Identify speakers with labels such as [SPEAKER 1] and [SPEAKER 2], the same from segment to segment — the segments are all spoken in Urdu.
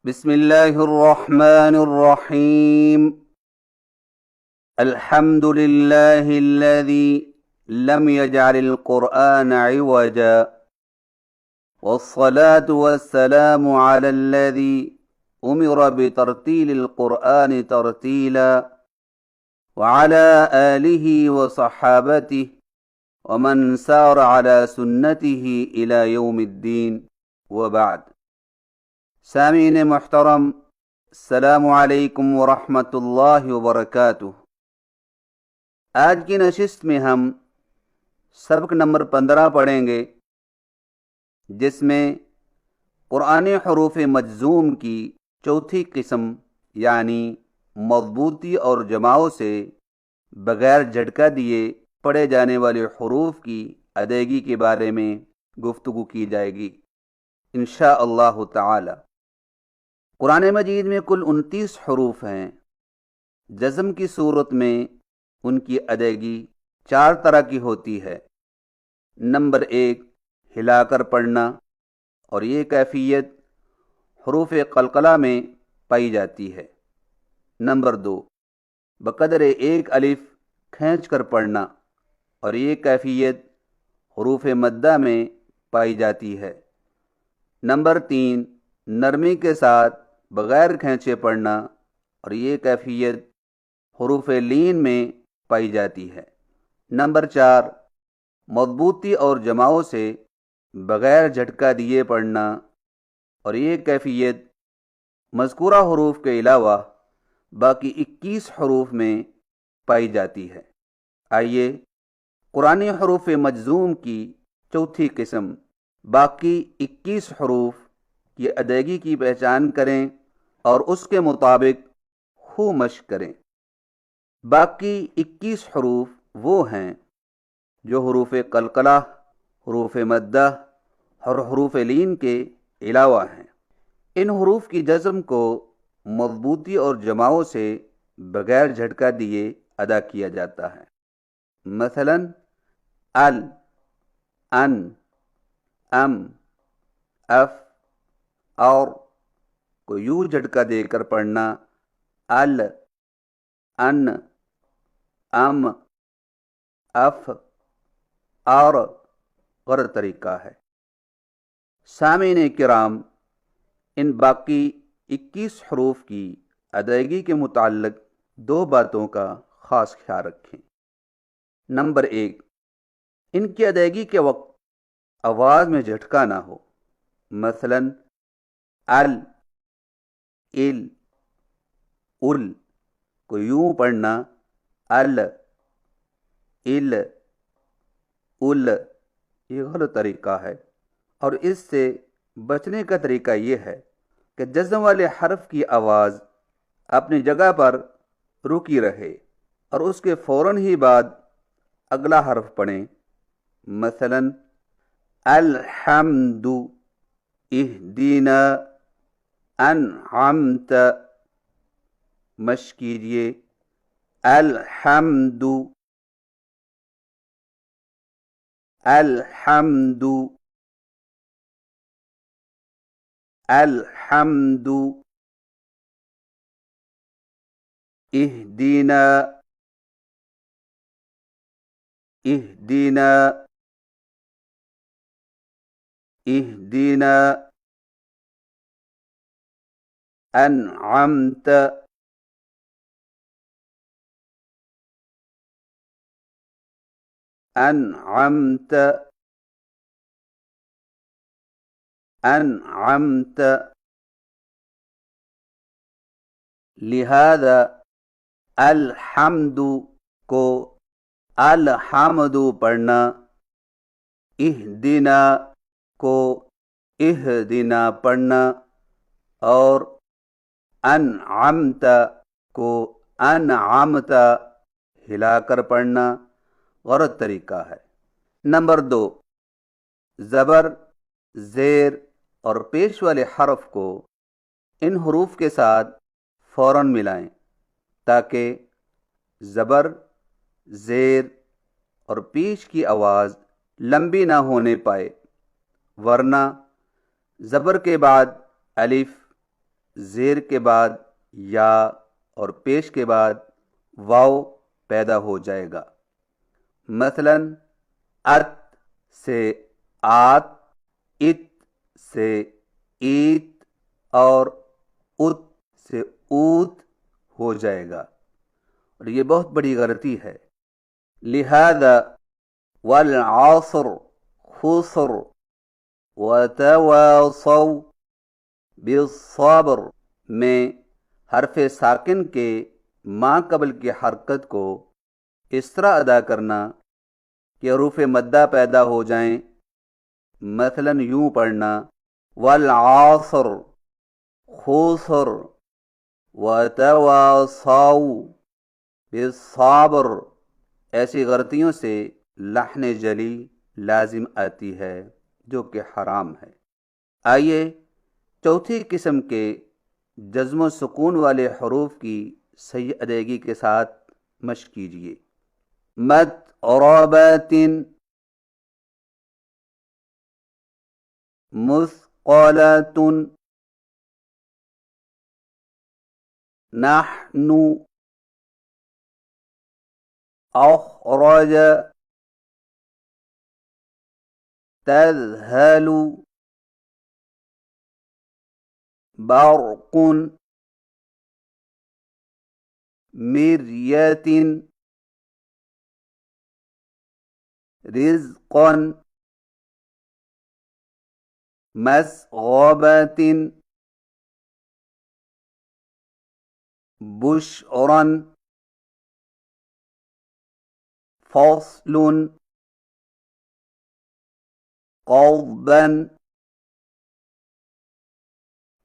[SPEAKER 1] بسم الله الرحمن الرحيم. الحمد لله الذي لم يجعل القرآن عوجا، والصلاة والسلام على الذي أمر بترتيل القرآن ترتيلا، وعلى آله وصحابته ومن سار على سنته إلى يوم الدين، وبعد. سامعین محترم، السلام علیکم ورحمۃ اللہ وبرکاتہ۔ آج کی نشست میں ہم سبق نمبر 15 پڑھیں گے، جس میں قرآن حروف مجزوم کی چوتھی قسم یعنی مضبوطی اور جماؤں سے بغیر جھٹکا دیے پڑھے جانے والے حروف کی ادائیگی کے بارے میں گفتگو کی جائے گی انشاءاللہ تعالی۔ قرآن مجید میں کل 29 حروف ہیں۔ جزم کی صورت میں ان کی ادائیگی 4 طرح کی ہوتی ہے۔ نمبر 1، ہلا کر پڑھنا، اور یہ کیفیت حروف قلقلہ میں پائی جاتی ہے۔ نمبر 2، بقدر 1 الف کھینچ کر پڑھنا، اور یہ کیفیت حروف مدہ میں پائی جاتی ہے۔ نمبر 3، نرمی کے ساتھ بغیر کھینچے پڑھنا، اور یہ کیفیت حروف لین میں پائی جاتی ہے۔ نمبر 4، مضبوطی اور جماؤں سے بغیر جھٹکا دیے پڑھنا، اور یہ کیفیت مذکورہ حروف کے علاوہ باقی 21 حروف میں پائی جاتی ہے۔ آئیے قرآن حروف مجزوم کی چوتھی قسم باقی 21 حروف کی ادائیگی کی پہچان کریں اور اس کے مطابق خوب مشق کریں۔ باقی 21 حروف وہ ہیں جو حروف قلقلہ، حروف مدہ اور حروف لین کے علاوہ ہیں۔ ان حروف کی جزم کو مضبوطی اور جماؤں سے بغیر جھٹکا دیے ادا کیا جاتا ہے۔ مثلا ال، ان، ام، اف، اور کو یوں جھٹکا دے کر پڑھنا ال، ان، ام، اف، اور غلط طریقہ ہے۔ سامعین کرام، ان باقی 21 حروف کی ادائیگی کے متعلق 2 باتوں کا خاص خیال رکھیں۔ نمبر 1، ان کی ادائیگی کے وقت آواز میں جھٹکا نہ ہو۔ مثلا ال، ال، ال کو یوں پڑھنا ال، ال، ال، یہ غلط طریقہ ہے، اور اس سے بچنے کا طریقہ یہ ہے کہ جزم والے حرف کی آواز اپنی جگہ پر رکی رہے اور اس کے فوراً ہی بعد اگلا حرف پڑھیں۔ مثلا الحمد، اہدینا، انعمت، مشق کیجئے الحمد، الحمد، الحمد، اہدینا، اہدینا، اہدینا، انعمت، انعمت، انعمت۔ لہذا الحمد کو الحمد پڑھنا، اہدنا کو اہدنا پڑھنا، اور انعمت کو انعمت ہلا کر پڑھنا غلط طریقہ ہے۔ نمبر 2، زبر، زیر اور پیش والے حرف کو ان حروف کے ساتھ فوراً ملائیں تاکہ زبر، زیر اور پیش کی آواز لمبی نہ ہونے پائے، ورنہ زبر کے بعد الف، زیر کے بعد یا اور پیش کے بعد واو پیدا ہو جائے گا۔ مثلا ات سے آت، ات سے ایت اور ات سے اوت ہو جائے گا، اور یہ بہت بڑی غلطی ہے۔ لہذا والعصر خسر وتواصوا بالصبر میں حرف ساکن کے ما قبل کی حرکت کو اس طرح ادا کرنا کہ حروف مدہ پیدا ہو جائیں۔ مثلا یوں پڑھنا والعصر خسر وتواصوا بالصبر۔ ایسی غلطیوں سے لحن جلی لازم آتی ہے جو کہ حرام ہے۔ آئیے چوتھی قسم کے جزم و سکون والے حروف کی صحیح ادائیگی کے ساتھ مشق کیجیے۔ متربۃ، مثقلۃ، نحن، اخرج، تذهل، برق، مریۃ، رزقا، مسغبۃ، بشرا، فصل، قضبا،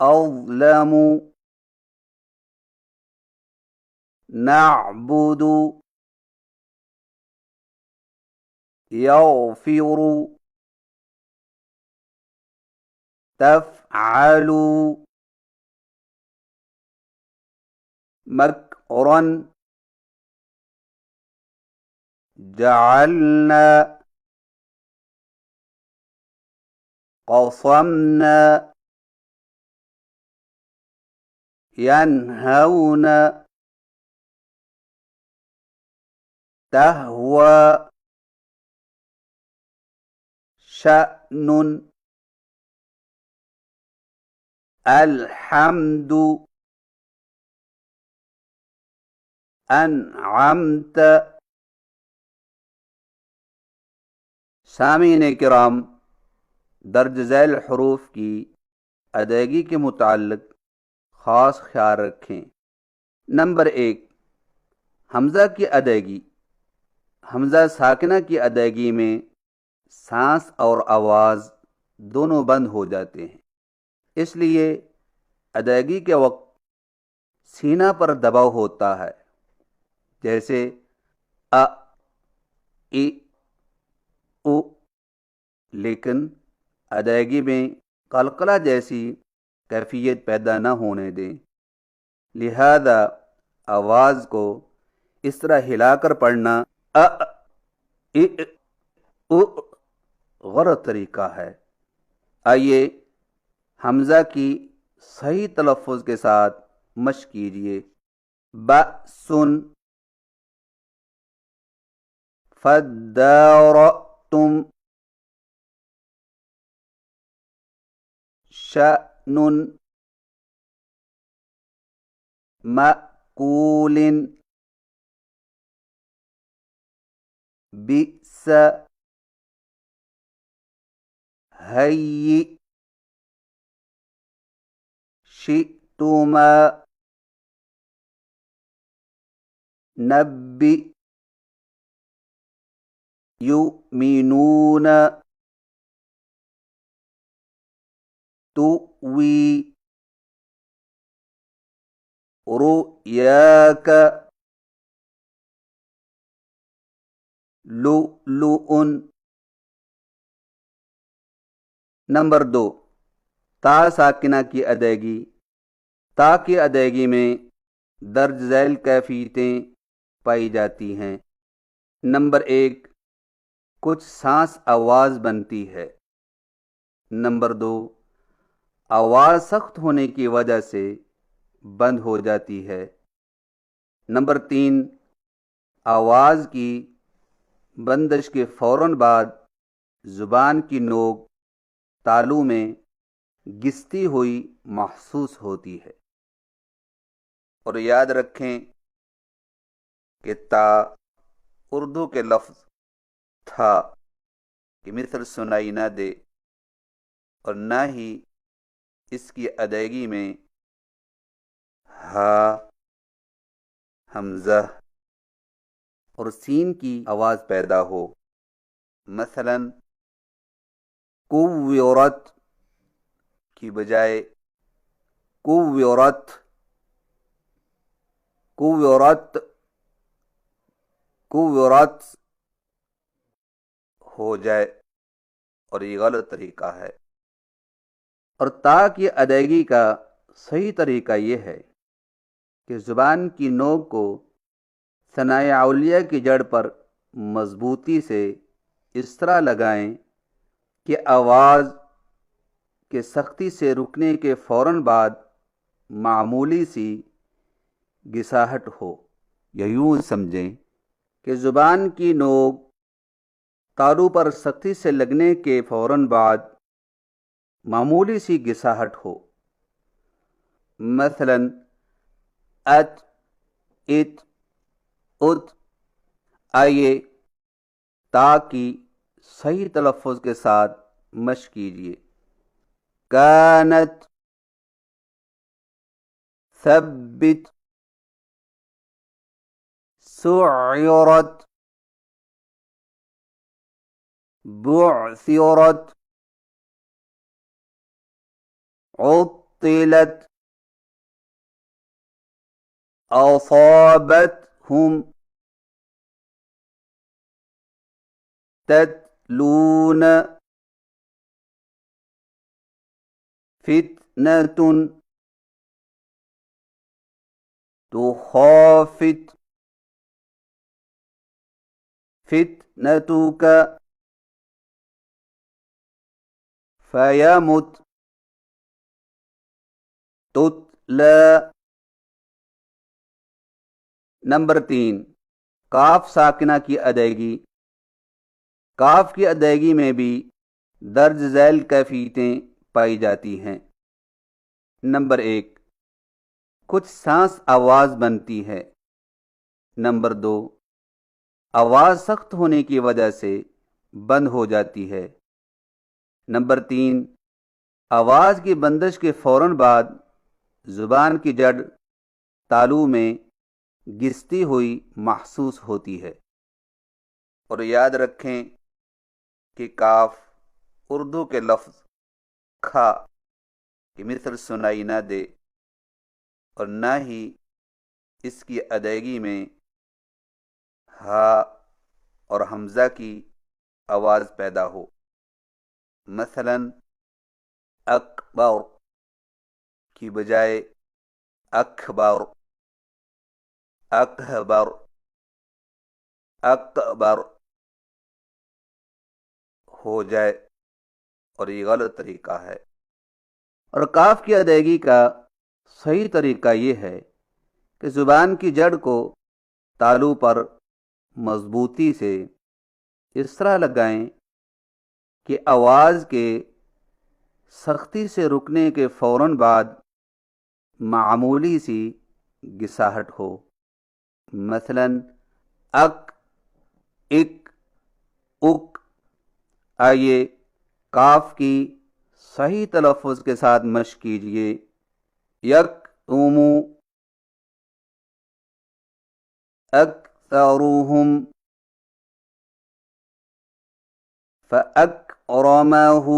[SPEAKER 1] اظلم، نعبد، يغفر، تفعل، مكرا، جعلنا، قصمنا، ينهون، تهوى، شأن، الحمد، انعمت۔ سامعین کرام، درج ذیل حروف کی ادائیگی کے متعلق خاص خیال رکھیں۔ نمبر 1، حمزہ کی ادائیگی۔ حمزہ ساکنہ کی ادائیگی میں سانس اور آواز دونوں بند ہو جاتے ہیں، اس لیے ادائیگی کے وقت سینہ پر دباؤ ہوتا ہے، جیسے ا، ای، او، لیکن ادائیگی میں قلقلہ جیسی کیفیت پیدا نہ ہونے دیں۔ لہذا آواز کو اس طرح ہلا کر پڑھنا ا، ای، او غلط طریقہ ہے۔ آئیے حمزہ کی صحیح تلفظ کے ساتھ مشق کیجیے۔ بأسن، فادارأتم، شأن، مأکول، بئس، هیئ، شئتما، نبئ، یؤمنون، تؤوی، رؤیاک، لؤلؤ۔ نمبر 2، تا ساکنہ کی ادائیگی۔ تا کی ادائیگی میں درج ذیل کیفیتیں پائی جاتی ہیں۔ نمبر 1، کچھ سانس آواز بنتی ہے۔ نمبر 2، آواز سخت ہونے کی وجہ سے بند ہو جاتی ہے۔ نمبر 3، آواز کی بندش کے فوراً بعد زبان کی نوک تالو میں گھستی ہوئی محسوس ہوتی ہے۔ اور یاد رکھیں کہ تا اردو کے لفظ تھا کی مثل سنائی نہ دے، اور نہ ہی اس کی ادائیگی میں ہا، حمزہ اور سین کی آواز پیدا ہو۔ مثلا کوورت کی بجائے کوورت، کوورت، کوورت ہو جائے، اور یہ غلط طریقہ ہے۔ اور تا کی ادائیگی کا صحیح طریقہ یہ ہے کہ زبان کی نوک کو ثنائے اولیہ کی جڑ پر مضبوطی سے اس طرح لگائیں کہ آواز کے سختی سے رکنے کے فوراً بعد معمولی سی گھساہٹ ہو، یا یوں سمجھیں کہ زبان کی نوک تالو پر سختی سے لگنے کے فوراً بعد معمولی سی گھساہٹ ہو۔ مثلا ات، ات، ات۔ آئیے تا کی صحیح تلفظ کے ساتھ مشق کیجیے۔ کانت، ثبت، سعرت، بعثرت، عطلت، أصابتهم، تتلون، فتنة، تخافت، فتنتك، فيمت، تتلى۔ نمبر 3، کاف ساکنہ کی ادائیگی۔ کاف کی ادائیگی میں بھی درج ذیل کیفیتیں پائی جاتی ہیں۔ نمبر 1، کچھ سانس آواز بنتی ہے۔ نمبر 2، آواز سخت ہونے کی وجہ سے بند ہو جاتی ہے۔ نمبر 3، آواز کی بندش کے فوراً بعد زبان کی جڑ تالو میں گھستی ہوئی محسوس ہوتی ہے۔ اور یاد رکھیں کہ کاف اردو کے لفظ کھا کی مثل سنائی نہ دے، اور نہ ہی اس کی ادائیگی میں ہا اور حمزہ کی آواز پیدا ہو۔ مثلا اکبر کی بجائے اکبر، اکبر، اکبر ہو جائے، اور یہ غلط طریقہ ہے۔ اور کاف کی ادائیگی کا صحیح طریقہ یہ ہے کہ زبان کی جڑ کو تالو پر مضبوطی سے اس طرح لگائیں کہ آواز کے سختی سے رکنے کے فوراً بعد معمولی سی گھساہٹ ہو۔ مثلا اک، اک، اک۔ آئیے کاف کی صحیح تلفظ کے ساتھ مشق کیجیے۔ یک، تومو، اکثرهم، فأكرمه،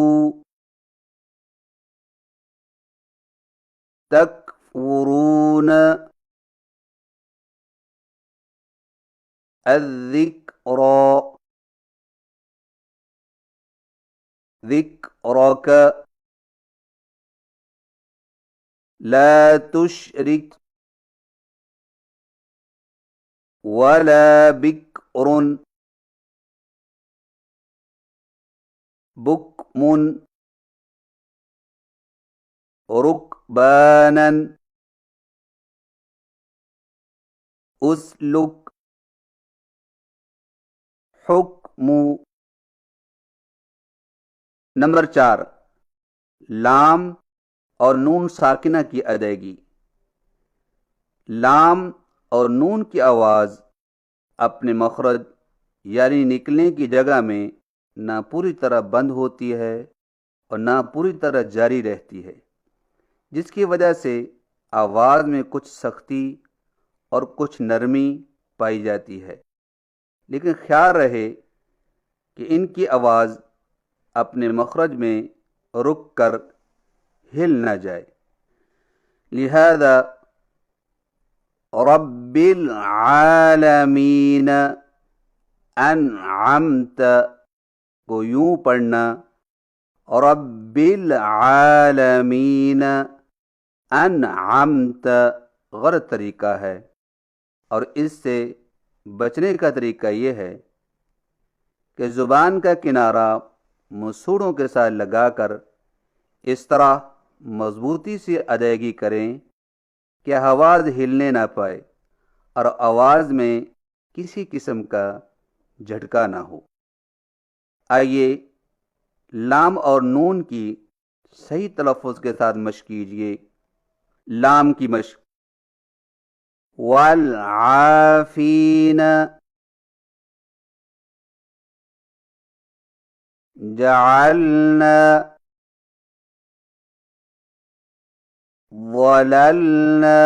[SPEAKER 1] تكفرون، الذكرى، ذكرك، لا تشرك، ولا بكر، بكم، ركبانا، اسلک، حکم۔ نمبر 4، لام اور نون ساکنہ کی ادائیگی۔ لام اور نون کی آواز اپنے مخرج یعنی نکلنے کی جگہ میں نہ پوری طرح بند ہوتی ہے اور نہ پوری طرح جاری رہتی ہے، جس کی وجہ سے آواز میں کچھ سختی اور کچھ نرمی پائی جاتی ہے، لیکن خیال رہے کہ ان کی آواز اپنے مخرج میں رک کر ہل نہ جائے۔ لہذا رب العالمین انعمت کو یوں پڑھنا، رب العالمین انعمت غلط طریقہ ہے، اور اس سے بچنے کا طریقہ یہ ہے کہ زبان کا کنارہ مسوڑوں کے ساتھ لگا کر اس طرح مضبوطی سے ادائیگی کریں کہ آواز ہلنے نہ پائے اور آواز میں کسی قسم کا جھٹکا نہ ہو۔ آئیے لام اور نون کی صحیح تلفظ کے ساتھ مشق کیجیے۔ لام کی مشق، والعافین، جعلنا، ظللنا،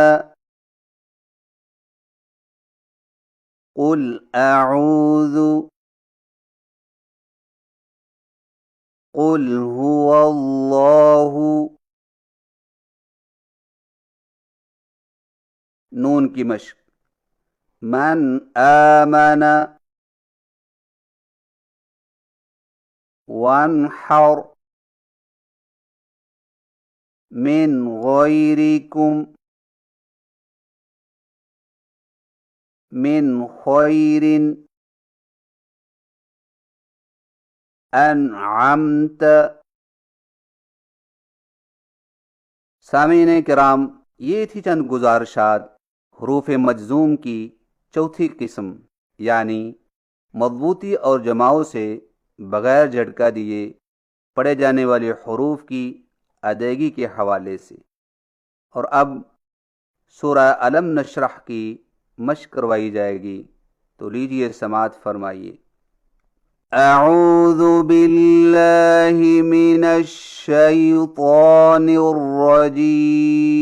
[SPEAKER 1] قل اعوذ، قل هو اللہ۔ نون کی مشق، من آمن، وانحر، من غیرکم، من خیر، انعمت۔ سامعین کرام، یہ تھی چند گزارشات حروف مجزوم کی چوتھی قسم، یعنی مضبوطی اور جماؤ سے بغیر جھٹکا دیے پڑھے جانے والے حروف کی ادائیگی کے حوالے سے۔ اور اب سورہ الم نشرح کی مشق کروائی جائے گی، تو لیجئے سماعت فرمائیے۔ اعوذ باللہ من الشیطان الرجیم۔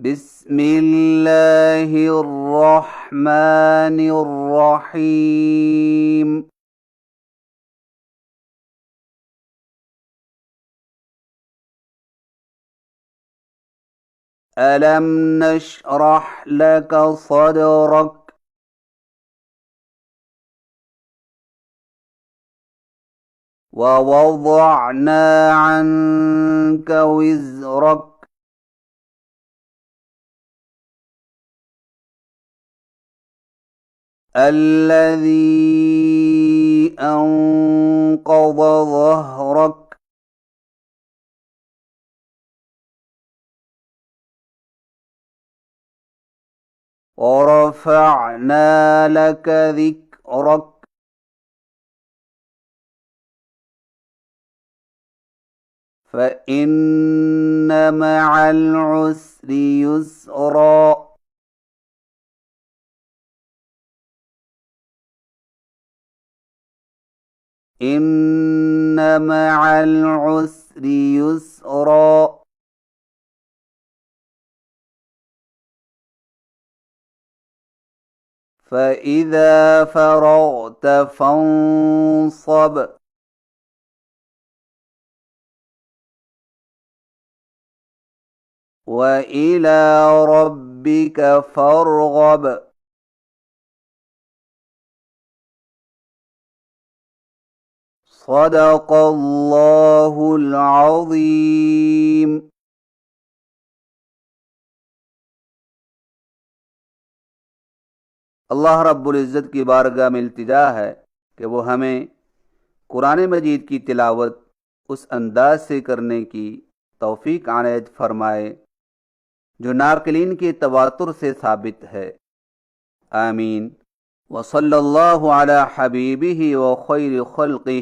[SPEAKER 1] بسم اللہ الرحمن الرحیم۔ ألم نشرح لك صدرك ووضعنا عنك وزرك الذي أنقض ظهرك ورفعنا لك ذكرك فإن مع العسر يسرا إن مع العسر يسرا فإذا فرغت فانصب وإلى ربك فارغب۔ صدق اللہ العظیم۔ اللہ رب العزت کی بارگاہ میں التجا ہے کہ وہ ہمیں قرآن مجید کی تلاوت اس انداز سے کرنے کی توفیق عنایت فرمائے جو ناقلین کے تواتر سے ثابت ہے، آمین۔ وصلی اللہ علی حبیبہ وخیر خلقہ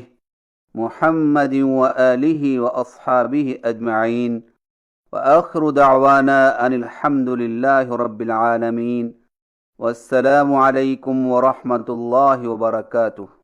[SPEAKER 1] محمد وآلہ واصحابہ اجمعین، وآخر دعوانا ان الحمد للہ رب العالمین، والسلام علیکم ورحمۃ اللہ وبرکاتہ۔